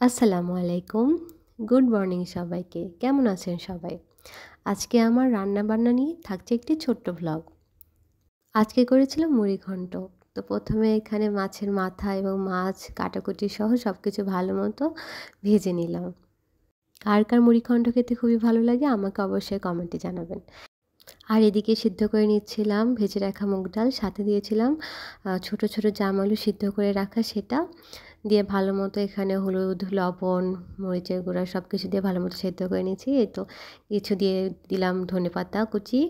আসসালামু আলাইকুম। Good morning সবাইকে। কেমন আছেন সবাই? আজকে আমার রান্নাবান্না নিয়ে থাকছে একটি ছোট্ট ভ্লগ। আজকে করেছিলাম মুড়িঘণ্ট। তো ১ম এ এখানে মাছের মাথা এবং মাছ কাটাকুটি সহ সবকিছু ভালোমতো ভেজে নিলাম। কার, কার মুড়িঘণ্ট খেতে খুবই ভালো লাগে আমাকে অবশ্যই কমেন্টে জানাবেন। আর এদিকে সিদ্ধ করে নিচ্ছিলাম ভেজে রাখা মুগ ডাল, সাথে দিয়েছিলাম ছোট, ছোট জাম আলু সিদ্ধ করে রাখা সেটা। দিয়ে ভালোমতো এখানে হলুদ, লবণ, মরিচের গুঁড়া সব কিছু দিয়ে ভালোমতো সেদ্ধ করে নিয়েছি। এই তো কিছু দিয়ে দিলাম ধনেপাতা কুচি।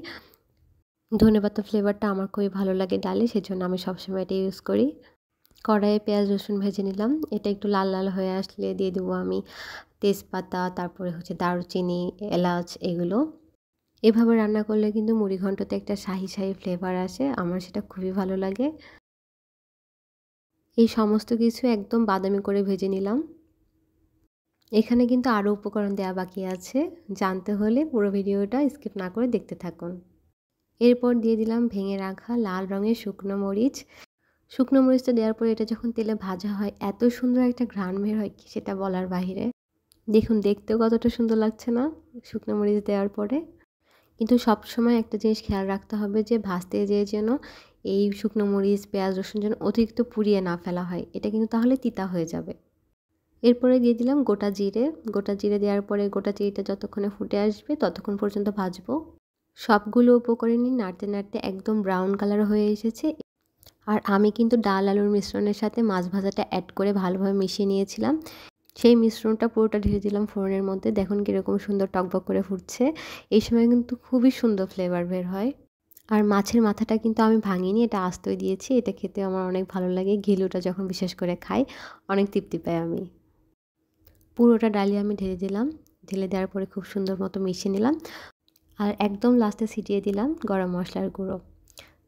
ধনেপাতা ফ্লেভারটা আমার খুবই ভালো লাগে ডালে, সেজন্য আমি সবসময় এটা ইউজ করি। কড়াইয়ে পেঁয়াজ রসুন ভেজে নিলাম। এটা একটু লাল, লাল হয়ে আসলে দিয়ে দেবো আমি তেজপাতা, তারপরে হচ্ছে দারুচিনি, এলাচ এগুলো। এভাবে রান্না করলে কিন্তু মুড়িঘণ্টতে একটা শাহি, শাহি ফ্লেভার আসে। আমার সেটা খুবই ভালো লাগে। এই সমস্ত কিছু একদম বাদামি করে ভেজে নিলাম। এখানে কিন্তু আরও উপকরণ দেওয়া বাকি আছে। জানতে হলে পুরো ভিডিওটা স্কিপ না করে দেখতে থাকুন। এরপর দিয়ে দিলাম ভেঙে রাখা লাল রঙের শুকনো মরিচ। শুকনো মরিচটা দেওয়ার পরে এটা যখন তেলে ভাজা হয় এত সুন্দর একটা ঘ্রাণ বের হয় কি সেটা বলার বাহিরে। দেখুন দেখতেও কতটা সুন্দর লাগছে না শুকনো মরিচ দেওয়ার পরে। কিন্তু সবসময় একটা জিনিস খেয়াল রাখতে হবে যে ভাজতে যেয়ে যেন এই শুকনো মরিচ, পেঁয়াজ, রসুন যেন অতিরিক্ত পুড়িয়ে না ফেলা হয়। এটা কিন্তু তাহলে তিতা হয়ে যাবে। এরপরে দিয়ে দিলাম গোটা জিরে। গোটা জিরে দেওয়ার পরে গোটা জিরেটা যতক্ষণে ফুটে আসবে ততক্ষণ পর্যন্ত ভাজবো। সবগুলো উপকরণই নাড়তে, নাড়তে একদম ব্রাউন কালার হয়ে এসেছে। আর আমি কিন্তু ডাল আলুর মিশ্রণের সাথে মাছ ভাজাটা অ্যাড করে ভালোভাবে মিশিয়ে নিয়েছিলাম। সেই মিশ্রণটা পুরোটা ঢেলে দিলাম ফোড়নের মধ্যে। দেখুন কীরকম সুন্দর টকবক করে ফুটছে। এই সময় কিন্তু খুবই সুন্দর ফ্লেভার বের হয়। আর মাছের মাথাটা কিন্তু আমি ভাঙিনি, এটা আস্তই দিয়েছি। এটা খেতে আমার অনেক ভালো লাগে। ঘিলুটা যখন বিশেষ করে খাই অনেক তৃপ্তি পাই আমি। পুরোটা ডালি আমি ঢেলে দিলাম। ঢেলে দেওয়ার পরে খুব সুন্দর মতো মিশিয়ে নিলাম। আর একদম লাস্টে ছিটিয়ে দিলাম গরম মশলার গুঁড়ো।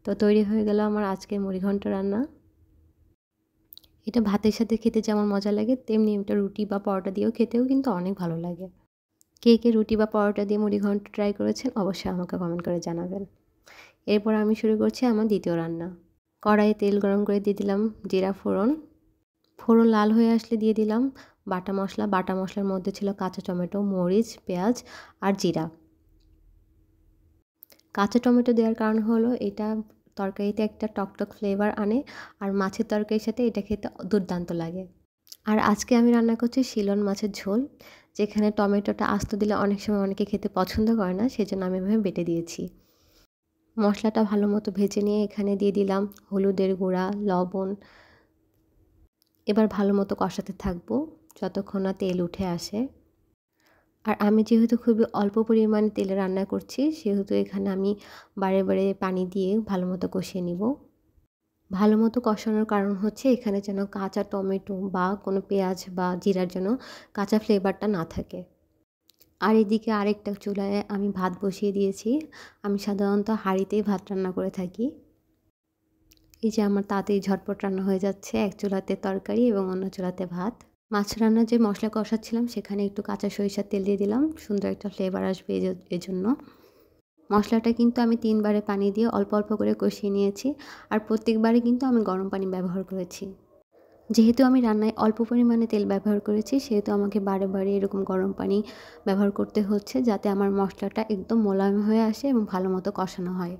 তো তৈরি হয়ে গেল আমার আজকের মুড়িঘণ্ট রান্না। এটা ভাতের সাথে খেতে যেমন মজা লাগে তেমনি এটা রুটি বা পরোটা দিয়েও খেতেও কিন্তু অনেক ভালো লাগে। কে, কে রুটি বা পরোটা দিয়ে মুড়িঘণ্ট ট্রাই করেছেন অবশ্যই আমাকে কমেন্ট করে জানাবেন। এরপর আমি শুরু করছি আমার দ্বিতীয় রান্না। কড়াইয়ে তেল গরম করে দিয়ে দিলাম জিরা ফোড়ন। ফোড়ন লাল হয়ে আসলে দিয়ে দিলাম বাটা মশলা। বাটা মশলার মধ্যে ছিল কাঁচা টমেটো, মরিচ, পেঁয়াজ আর জিরা। কাঁচা টমেটো দেওয়ার কারণ হলো এটা তরকারিতে একটা টকটক ফ্লেভার আনে আর মাছের তরকারির সাথে এটা খেতে দুর্দান্ত লাগে। আর আজকে আমি রান্না করছি শিলন মাছের ঝোল, যেখানে টমেটোটা আস্ত দিলে অনেক সময় অনেকে খেতে পছন্দ করে না, সেজন্য আমি এভাবে বেটে দিয়েছি। মশলাটা ভালো মতো ভেজে নিয়ে এখানে দিয়ে দিলাম হলুদের গুঁড়া, লবণ। এবার ভালো মতো কষাতে থাকবো যতক্ষণ না তেল উঠে আসে। আর আমি যেহেতু খুবই অল্প পরিমাণে তেলে রান্না করছি সেহেতু এখানে আমি বারে বারে পানি দিয়ে ভালো মতো কষিয়ে নিব। ভালো মতো কষানোর কারণ হচ্ছে এখানে যেন কাঁচা টমেটো বা কোনো পেঁয়াজ বা জিরার যেন কাঁচা ফ্লেভারটা না থাকে। আর এদিকে আরেকটা চুলায় আমি ভাত বসিয়ে দিয়েছি। আমি সাধারণত হাঁড়িতেই ভাত রান্না করে থাকি। এই যে আমার তাড়াতাড়ি ঝটপট রান্না হয়ে যাচ্ছে, এক চুলাতে তরকারি এবং অন্য চুলাতে ভাত। মাছ রান্নার যে মশলা কষাচ্ছিলাম সেখানে একটু কাঁচা সরিষার তেল দিয়ে দিলাম, সুন্দর একটা ফ্লেভার আসবে এজন্য। মশলাটা কিন্তু আমি ৩ বারে পানি দিয়ে অল্প অল্প করে কষিয়ে নিয়েছি। আর প্রত্যেকবারই কিন্তু আমি গরম পানি ব্যবহার করেছি। যেহেতু আমি রান্নায় অল্প পরিমাণে তেল ব্যবহার করেছি সেহেতু আমাকে বারে বারে এরকম গরম পানি ব্যবহার করতে হচ্ছে যাতে আমার মশলাটা একদম মোলায়েম হয়ে আসে এবং ভালো মতো কষানো হয়।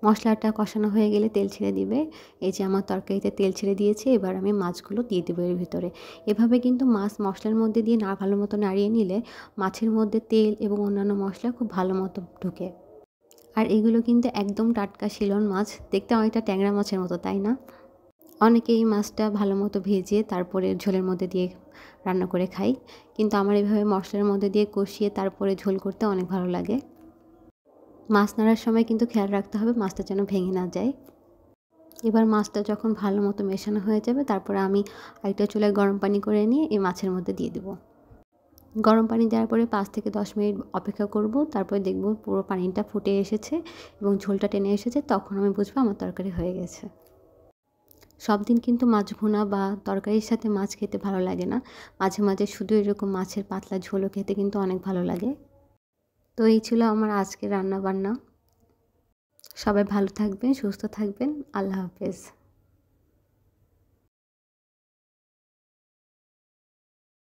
মশলাটা কষানো হয়ে গেলে তেল ছেড়ে দিবে। এই যে আমার তরকারিতে তেল ছেড়ে দিয়েছে, এবার আমি মাছগুলো দিয়ে দেবো এর ভিতরে। এভাবে কিন্তু মাছ মশলার মধ্যে দিয়ে ভালো মতো নাড়িয়ে নিলে মাছের মধ্যে তেল এবং অন্যান্য মশলা খুব ভালো মতো ঢোকে। আর এগুলো কিন্তু একদম টাটকা শিলন মাছ, দেখতে অনেকটা ট্যাংরা মাছের মতো, তাই না? অনেকে এই মাছটা ভালো মতো ভেজে তারপরে ঝোলের মধ্যে দিয়ে রান্না করে খাই, কিন্তু আমার এভাবে মশলার মধ্যে দিয়ে কষিয়ে তারপরে ঝোল করতে অনেক ভালো লাগে। মাছ নাড়ার সময় কিন্তু খেয়াল রাখতে হবে মাছটা যেন ভেঙে না যায়। এবার মাছটা যখন ভালো মতো মেশানো হয়ে যাবে তারপরে আমি আরেকটা চুলায় গরম পানি করে নিয়ে এই মাছের মধ্যে দিয়ে দেবো। গরম পানি দেওয়ার পরে ৫ থেকে ১০ মিনিট অপেক্ষা করব, তারপরে দেখব পুরো পানিটা ফুটে এসেছে এবং ঝোলটা টেনে এসেছে, তখন আমি বুঝবো আমার তরকারি হয়ে গেছে। সব দিন কিন্তু মাছ ভুনা বা তরকারির সাথে মাছ খেতে ভালো লাগে না। মাঝে, মাঝে শুধু এরকম মাছের পাতলা ঝোলও খেতে কিন্তু অনেক ভালো লাগে। তো এই ছিল আমার আজকের রান্নাবান্না। সবাই ভালো থাকবেন, সুস্থ থাকবেন। আল্লাহ হাফেজ।